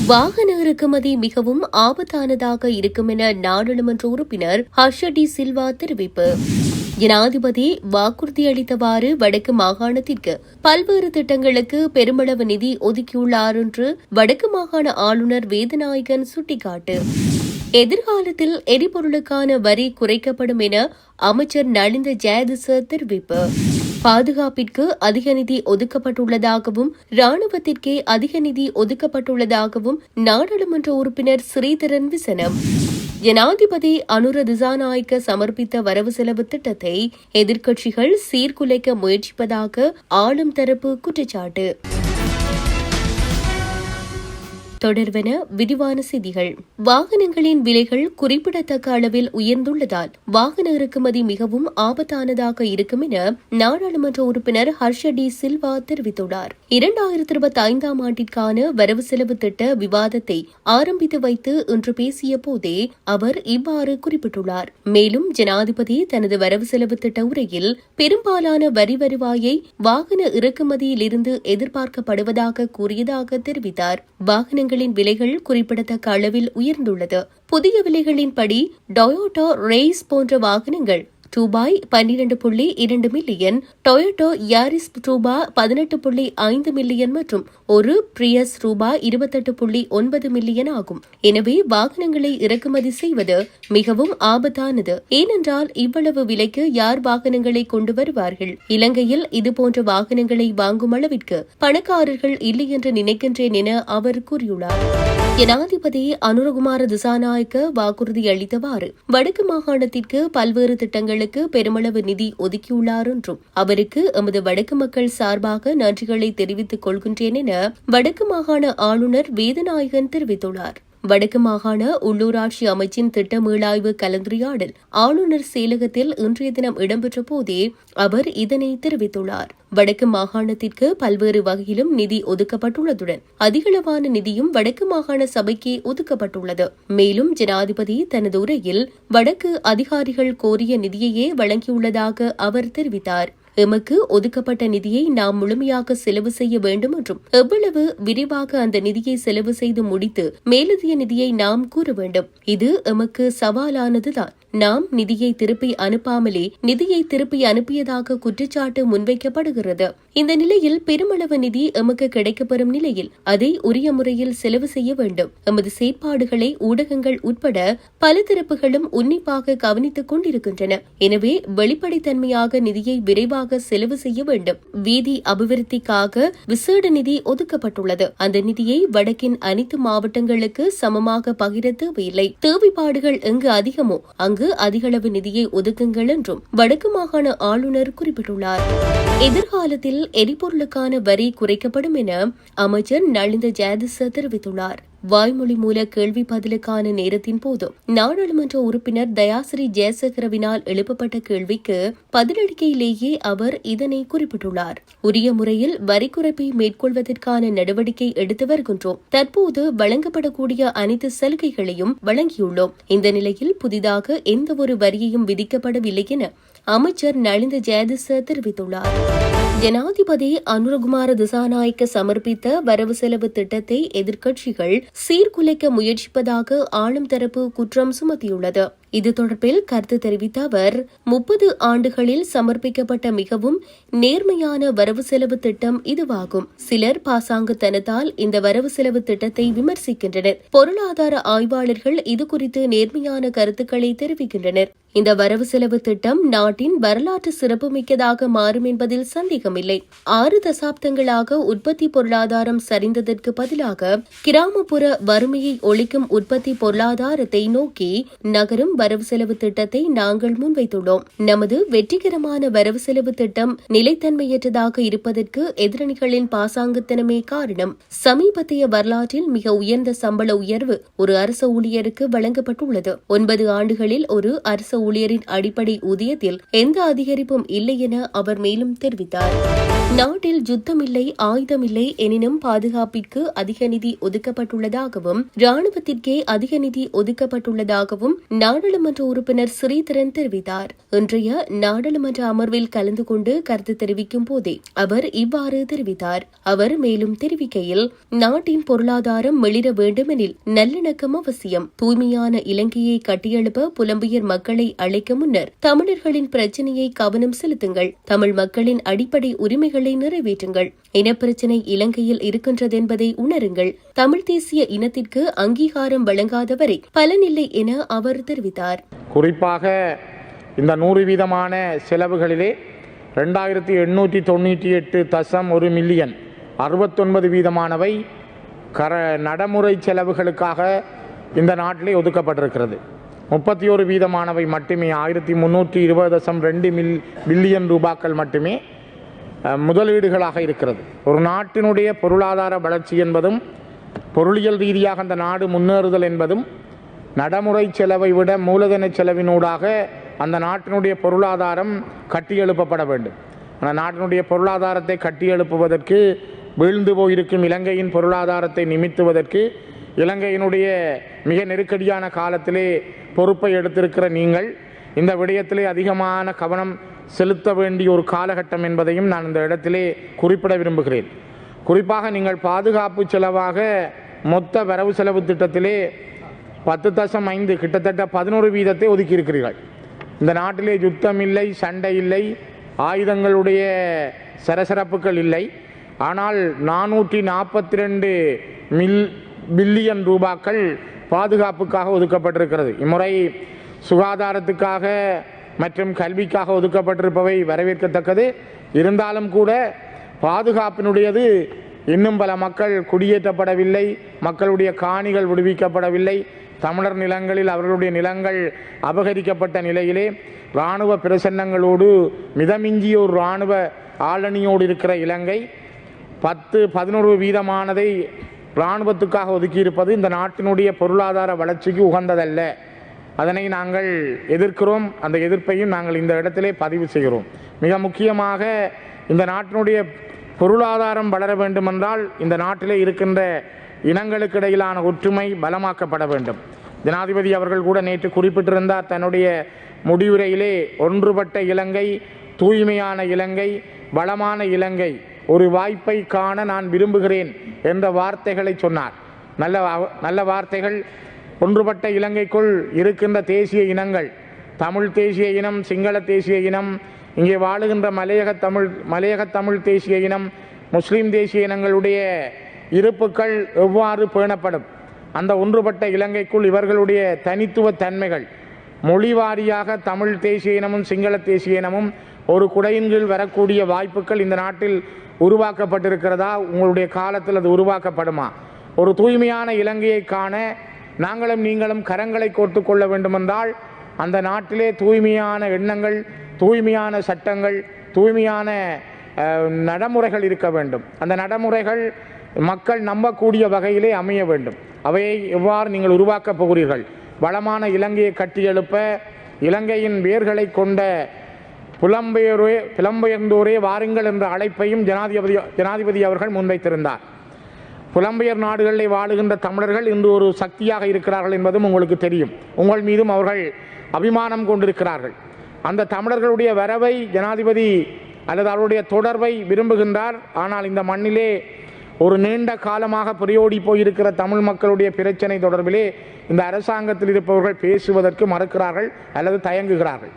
வாகன இறக்குமதி மிகவும் ஆபத்தானதாக இருக்கும் என நாடாளுமன்ற உறுப்பினர் ஹர்ஷ டி சில்வா தெரிவிப்பு. ஜனாதிபதி வாக்குறுதியளித்தவாறு வடக்கு மாகாணத்திற்கு பல்வேறு திட்டங்களுக்கு பெருமளவு நிதி ஒதுக்கியுள்ளார் என்று வடக்கு மாகாண ஆளுநர் வேதநாயகன் சுட்டிக்காட்டு. எதிர்காலத்தில் எரிபொருளுக்கான வரி குறைக்கப்படும் என அமைச்சர் நலிந்த ஜெயதிச தெரிவிப்பு. பாதுகாப்பிற்கு அதிக நிதி ஒதுக்கப்பட்டுள்ளதாகவும் ராணுவத்திற்கே அதிக நிதி ஒதுக்கப்பட்டுள்ளதாகவும் நாடாளுமன்ற உறுப்பினர் ஸ்ரீதரன் விசனம். ஜனாதிபதி அனுர திசாநாயக்க சமர்ப்பித்த வரவு செலவு திட்டத்தை எதிர்க்கட்சிகள் சீர்குலைக்க முயற்சிப்பதாக ஆளும் தரப்பு குற்றச்சாட்டு. தொடர்வன விரிவான செய்திகள். வாகனங்களின் விலைகள் குறிப்பிடத்தக்க அளவில் உயர்ந்துள்ளதால் வாகன இறக்குமதி மிகவும் ஆபத்தானதாக இருக்கும் என நாடாளுமன்ற உறுப்பினர் ஹர்ஷ டி சில்வா தெரிவித்துள்ளார். 2025ஆம் ஆண்டிற்கான வரவு செலவு திட்ட விவாதத்தை ஆரம்பித்து வைத்து இன்று பேசிய போதே அவர் இவ்வாறு குறிப்பிட்டுள்ளார். மேலும் ஜனாதிபதி தனது வரவு செலவு திட்ட உரையில் பெரும்பாலான வரி வருவாயை வாகன இறக்குமதியிலிருந்து எதிர்பார்க்கப்படுவதாக கூறியதாக தெரிவித்தார். வாகனங்களின் விலைகள் குறிப்பிடத்தக்க அளவில் உயர்ந்துள்ளது. புதிய விலைகளின்படி டொயோட்டோ ரேஸ் போன்ற வாகனங்கள் ரூபாய் 12.2 மில்லியன், டொயோட்டோ யாரிஸ் ரூபாய் 18.5 மில்லியன் மற்றும் ஒரு பிரியஸ் ரூபாய் 28.9 மில்லியன் ஆகும். எனவே வாகனங்களை இறக்குமதி செய்வது மிகவும் ஆபத்தானது. ஏனென்றால் இவ்வளவு விலைக்கு யார் வாகனங்களை கொண்டு வருவார்கள்? இலங்கையில் இதுபோன்ற வாகனங்களை வாங்கும் அளவிற்கு பணக்காரர்கள் இல்லை என்று நினைக்கின்றேன் என அவர் கூறியுள்ளார். ஜனாதிபதி அனுரகுமார திசாநாயக்க வாக்குறுதி அளித்தவாறு வடக்கு மாகாணத்திற்கு பல்வேறு திட்டங்களுக்கு பெருமளவு நிதி ஒதுக்கியுள்ளார் என்றும் அவருக்கு எமது வடக்கு மக்கள் சார்பாக நன்றிகளை தெரிவித்துக் கொள்கின்றேன் என வடக்கு மாகாண ஆளுநர் வேதநாயகன் தெரிவித்துள்ளார். வடக்கு மாகாண உள்ளூராட்சி அமைச்சின் திட்ட மீளாய்வு கலந்துரையாடல் ஆளுநர் செயலகத்தில் இன்றைய தினம் இடம்பெற்ற போதே அவர் இதனை தெரிவித்துள்ளார். வடக்கு மாகாணத்திற்கு பல்வேறு வகையிலும் நிதி ஒதுக்கப்பட்டுள்ளதுடன் அதிகளவான நிதியும் வடக்கு மாகாண சபைக்கே ஒதுக்கப்பட்டுள்ளது. மேலும் ஜனாதிபதி தனது உரையில் வடக்கு அதிகாரிகள் கோரிய நிதியையே வழங்கியுள்ளதாக அவர் தெரிவித்தார். எமக்கு ஒதுக்கப்பட்ட நிதியை நாம் முழுமையாக செலவு செய்ய வேண்டும் என்றும் எவ்வளவு விரிவாக அந்த நிதியை செலவு செய்து முடித்து மேலதிக நிதியை நாம் கூற வேண்டும். இது எமக்கு சவாலானதுதான். நாம் நிதியை திருப்பி அனுப்பாமலே நிதியை திருப்பி அனுப்பியதாக குற்றச்சாட்டு முன்வைக்கப்படுகிறது. இந்த நிலையில் பெருமளவு நிதி எமக்கு கிடைக்கப்பெறும் நிலையில் அதை உரிய முறையில் செலவு செய்ய வேண்டும். எமது செயற்பாடுகளை ஊடகங்கள் உட்பட பல தரப்புகளும் உன்னிப்பாக கவனித்துக் கொண்டிருக்கின்றன. எனவே வெளிப்படைத்தன்மையாக நிதியை விரைவாக செலவு செய்ய வேண்டும். வீதி அபிவிருத்திக்காக விசேட நிதி ஒதுக்கப்பட்டுள்ளது. அந்த நிதியை வடக்கின் அனைத்து மாவட்டங்களுக்கு சமமாக பகிர தேவையில்லை. தேவைப்பாடுகள் எங்கு அதிகமோ அங்கு அதிகளவு நிதியை ஒதுக்குங்கள் என்றும் வடக்கு மாகாண ஆளுநர் குறிப்பிட்டுள்ளார். எதிர்காலத்தில் எரிபொருளுக்கான வரி குறைக்கப்படும் என அமைச்சர் நலிந்த ஜெயதிச தெரிவித்துள்ளார். வாய்மொழி மூல கேள்வி பதிலுக்கான நேரத்தின் போது நாடாளுமன்ற உறுப்பினர் தயாசிறி ஜெயசேகரவினால் எழுப்பப்பட்ட கேள்விக்கு பதிலளிக்கையிலேயே அவர் இதனை குறிப்பிட்டுள்ளார். உரிய முறையில் வரி குறைப்பை மேற்கொள்வதற்கான நடவடிக்கை எடுத்து வருகின்றோம். தற்போது வழங்கப்படக்கூடிய அனைத்து சலுகைகளையும் வழங்கியுள்ளோம். இந்த நிலையில் புதிதாக எந்த ஒரு வரியையும் விதிக்கப்படவில்லை என அமைச்சர் நலிந்த ஜெயதிச தெரிவித்துள்ளார். ஜனாதிபதி அனுரகுமார திசாநாயக்க சமர்ப்பித்த வரவு செலவு திட்டத்தை எதிர்க்கட்சிகள் சீர்குலைக்க முயற்சிப்பதாக ஆளும் தரப்பு குற்றம் சுமத்தியுள்ளது. இது தொடர்பில் கருத்து தெரிவித்த அவர் 30 ஆண்டுகளில் சமர்ப்பிக்கப்பட்ட மிகவும் நேர்மையான வரவு செலவு திட்டம் இதுவாகும். சிலர் பாசாங்குத்தனத்தால் இந்த வரவு செலவு திட்டத்தை விமர்சிக்கின்றனர். பொருளாதார ஆய்வாளர்கள் இதுகுறித்து நேர்மையான கருத்துக்களை தெரிவிக்கின்றனர். இந்த வரவு செலவு திட்டம் நாட்டின் வரலாற்று சிறப்புமிக்கதாக மாறும் என்பதில் சந்தேகமில்லை. 6 தசாப்தங்களாக உற்பத்தி பொருளாதாரம் சரிந்ததற்கு பதிலாக கிராமப்புற வறுமையை ஒழிக்கும் உற்பத்தி பொருளாதாரத்தை நோக்கி நகரும் வரவு செலவு திட்டத்தை நாங்கள் முன்வைத்துள்ளோம். நமது வெற்றிகரமான வரவு செலவு திட்டம் நிலைத்தன்மையற்றதாக இருப்பதற்கு எதிரணிகளின் பாசாங்குத்தனமே காரணம். சமீபத்திய வரலாற்றில் மிக உயர்ந்த சம்பள உயர்வு ஒரு அரசு ஊழியருக்கு வழங்கப்பட்டுள்ளது. 9 ஆண்டுகளில் ஒரு அரசு ஊழியரின் அடிப்படை ஊதியத்தில் எந்த அதிகரிப்பும் இல்லை என அவர் மேலும் தெரிவித்தார். நாட்டில் யுத்தமில்லை, ஆயுதமில்லை எனினும் பாதுகாப்பிற்கு அதிக நிதி ஒதுக்கப்பட்டுள்ளதாகவும் ராணுவத்திற்கே அதிக நிதி ஒதுக்கப்பட்டுள்ளதாகவும் நாடாளுமன்ற நாடாளுமன்ற உறுப்பினர் ஸ்ரீதரன் தெரிவித்தார். இன்றைய நாடாளுமன்ற அமர்வில் கலந்து கொண்டு கருத்து தெரிவிக்கும் போதே அவர் இவ்வாறு தெரிவித்தார். அவர் மேலும் தெரிவிக்கையில், நாட்டின் பொருளாதாரம் மிளிர வேண்டுமெனில் நல்லிணக்கம் அவசியம். தூய்மையான இலங்கையை கட்டியெழுப்ப புலம்பெயர் மக்களை அழைக்க முன்னர் தமிழர்களின் பிரச்சினையை கவனம் செலுத்துங்கள். தமிழ் மக்களின் அடிப்படை உரிமைகளை நிறைவேற்றுங்கள். இனப்பிரச்சினை இலங்கையில் இருக்கின்றதென்பதை உணருங்கள். தமிழ் தேசிய இனத்திற்கு அங்கீகாரம் வழங்காதவரை பலனில்லை என அவர் தெரிவித்தார். குறிப்பாக இந்த 100% செலவுகளிலே 2898.1 மில்லியன் 69% நடைமுறை செலவுகளுக்காக இந்த நாட்டிலே ஒதுக்கப்பட்டிருக்கிறது. 31% மட்டுமே 1320.2 பில்லியன் ரூபாய்கள் மட்டுமே முதலீடுகளாக இருக்கிறது. ஒரு நாட்டினுடைய பொருளாதார வளர்ச்சி என்பதும் பொருளியல் ரீதியாக அந்த நாடு முன்னேறுதல் என்பதும் நடைமுறை செலவை விட மூலதன செலவினூடாக அந்த நாட்டினுடைய பொருளாதாரம் கட்டியெழுப்பப்பட வேண்டும். அந்த நாட்டினுடைய பொருளாதாரத்தை கட்டியெழுப்புவதற்கு, வீழ்ந்து போயிருக்கும் இலங்கையின் பொருளாதாரத்தை நிமித்துவதற்கு, இலங்கையினுடைய மிக நெருக்கடியான காலத்திலே பொறுப்பை எடுத்திருக்கிற நீங்கள் இந்த விடயத்திலே அதிகமான கவனம் செலுத்த வேண்டிய ஒரு காலகட்டம் என்பதையும் நான் இந்த இடத்திலே குறிப்பிட விரும்புகிறேன். குறிப்பாக நீங்கள் பாதுகாப்பு செலவாக மொத்த வரவு செலவு திட்டத்திலே 10.5 கிட்டத்தட்ட 11% ஒதுக்கியிருக்கிறீர்கள். இந்த நாட்டிலே யுத்தம் இல்லை, சண்டை இல்லை, ஆயுதங்களுடைய சரசரப்புகள் இல்லை. ஆனால் 442 பில்லியன் ரூபாய்கள் பாதுகாப்புக்காக ஒதுக்கப்பட்டிருக்கிறது. இம்முறை சுகாதாரத்துக்காக மற்றும் கல்விக்காக ஒதுக்கப்பட்டிருப்பவை வரவேற்கத்தக்கது. இருந்தாலும் கூட பாதுகாப்பினுடையது இன்னும் பல மக்கள் குடியேற்றப்படவில்லை, மக்களுடைய காணிகள் விடுவிக்கப்படவில்லை, தமிழர் நிலங்களில் அவர்களுடைய நிலங்கள் அபகரிக்கப்பட்ட நிலையிலே இராணுவ பிரசன்னங்களோடு மிதமிஞ்சிய ஒரு இராணுவ ஆளணியோடு இருக்கிற இலங்கை 10-11% இராணுவத்துக்காக ஒதுக்கியிருப்பது இந்த நாட்டினுடைய பொருளாதார வளர்ச்சிக்கு உகந்ததல்ல. அதனை நாங்கள் எதிர்க்கிறோம். அந்த எதிர்ப்பையும் நாங்கள் இந்த இடத்திலே பதிவு செய்கிறோம். மிக முக்கியமாக இந்த நாட்டினுடைய பொருளாதாரம் வளர வேண்டுமென்றால் இந்த நாட்டிலே இருக்கின்ற இனங்களுக்கு இடையிலான ஒற்றுமை பலமாக்கப்பட வேண்டும். ஜனாதிபதி அவர்கள் கூட நேற்று குறிப்பிட்டிருந்தார் தன்னுடைய முடிவுரையிலே, ஒன்றுபட்ட இலங்கை, தூய்மையான இலங்கை, வளமான இலங்கை, ஒரு வாய்ப்பை காண நான் விரும்புகிறேன் என்ற வார்த்தைகளை சொன்னார். நல்ல வார்த்தைகள். ஒன்றுபட்ட இலங்கைக்குள் இருக்கின்ற தேசிய இனங்கள், தமிழ் தேசிய இனம், சிங்கள தேசிய இனம், இங்கே வாழுகின்ற மலையக தமிழ் தேசிய இனம், முஸ்லீம் தேசிய இனங்களுடைய இருப்புக்கள் எவ்வாறு பேணப்படும்? அந்த ஒன்றுபட்ட இலங்கைக்குள் இவர்களுடைய தனித்துவ தன்மைகள், மொழி வாரியாக தமிழ் தேசிய இனமும் சிங்கள தேசிய இனமும் ஒரு குடையின் கீழ் வரக்கூடிய வாய்ப்புகள் இந்த நாட்டில் உருவாக்கப்பட்டிருக்கிறதா? உங்களுடைய காலத்தில் அது உருவாக்கப்படுமா? ஒரு தூய்மையான இலங்கையை காண நாங்களும் நீங்களும் கரங்களை கோர்த்து கொள்ள வேண்டுமென்றால் அந்த நாட்டிலே தூய்மையான எண்ணங்கள், தூய்மையான சட்டங்கள், தூய்மையான நடைமுறைகள் இருக்க வேண்டும். அந்த நடைமுறைகள் மக்கள் நம்பக்கூடிய வகையிலே அமைய வேண்டும். அவையை எவ்வாறு நீங்கள் உருவாக்கப் போகிறீர்கள்? வளமான இலங்கையை கட்டியெழுப்ப இலங்கையின் வேர்களை கொண்ட புலம்பெயர்ந்தோரே வாருங்கள் என்ற அழைப்பையும் ஜனாதிபதி அவர்கள் முன்வைத்திருந்தார். புலம்பெயர் நாடுகளில் வாழுகின்ற தமிழர்கள் இன்று ஒரு சக்தியாக இருக்கிறார்கள் என்பதும் உங்களுக்கு தெரியும். உங்கள் மீதும் அவர்கள் அபிமானம் கொண்டிருக்கிறார்கள். அந்த தமிழர்களுடைய வரவை ஜனாதிபதி அல்லது அவருடைய தொடர்பை விரும்புகின்றார். ஆனால் இந்த மண்ணிலே ஒரு நீண்ட காலமாக புரியோடி போயிருக்கிற தமிழ் மக்களுடைய பிரச்சனை தொடர்பிலே இந்த அரசாங்கத்தில் இருப்பவர்கள் பேசுவதற்கு மறுக்கிறார்கள் அல்லது தயங்குகிறார்கள்.